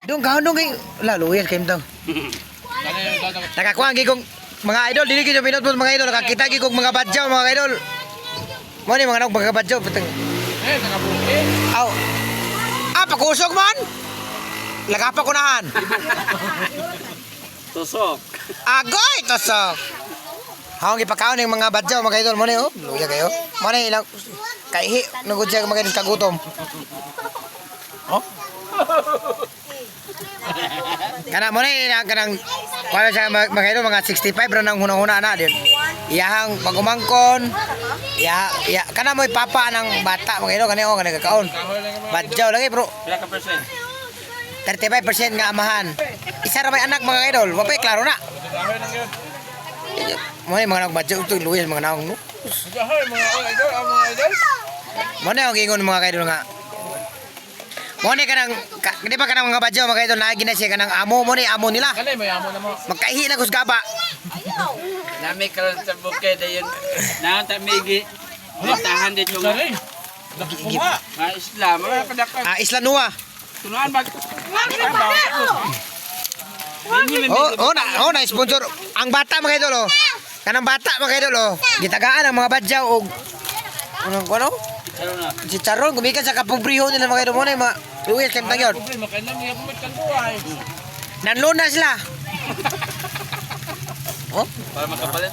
Dong kaon kay lalo yan kay mtang. Nakakuha gi kong mga idol dili gyud pinot mga idol nakakita gi kong mga badyaw mga idol. Mo ni mga mga badyaw putang. Nakabuti. Aw. Pakusog man. Lagapa ko nahan. Tusok. Agoy tosok. Haong ipakaon ng mga badyaw mga idol mo ni oh. Luya kayo. Mo ni ilang kaihi nugod siya mga idol kagutom. Oh. Kana mo ni kanang wala siya mga idol mga 65 ra nang hunahuna na din. Iyahang pagumangkon. Ya kana mo ipapa ng bata mga idol kani oh kanang kakaon. Badyaw lagi bro. Pila ka percent? 35% nga amahan. Isa ra may anak mga idol. Wa pa klaro na. Gahoy lang yun. Mo ni mga badyaw ito luya mga naong no. Gahoy mga idol, mga idol. Mo ni ang ingon mga idol nga. Mo ni kanang di ba kanang mga badyaw mga idol naagi na siya kanang amo mo ni amo nila. Kanay may amo na mo. Magkaihi na kus gaba. Nami karon sa bukid ayun. Naan ta migi. Tahan din yung Galing. Nakuha. mga Islam, mga kadakag. Isla Nuwa. Tunuan bag. Na sponsor ang bata mga idol oh. Kanang bata mga idol oh. Gitagaan ang mga badyaw og ano? Ano na? Si Charon gumikan sa kapobriho nila mga idol mo na mga Luis kay tang yon. Problema kay nang iya kumit kan buhay. Nanluna sila. Oh, Para makapalit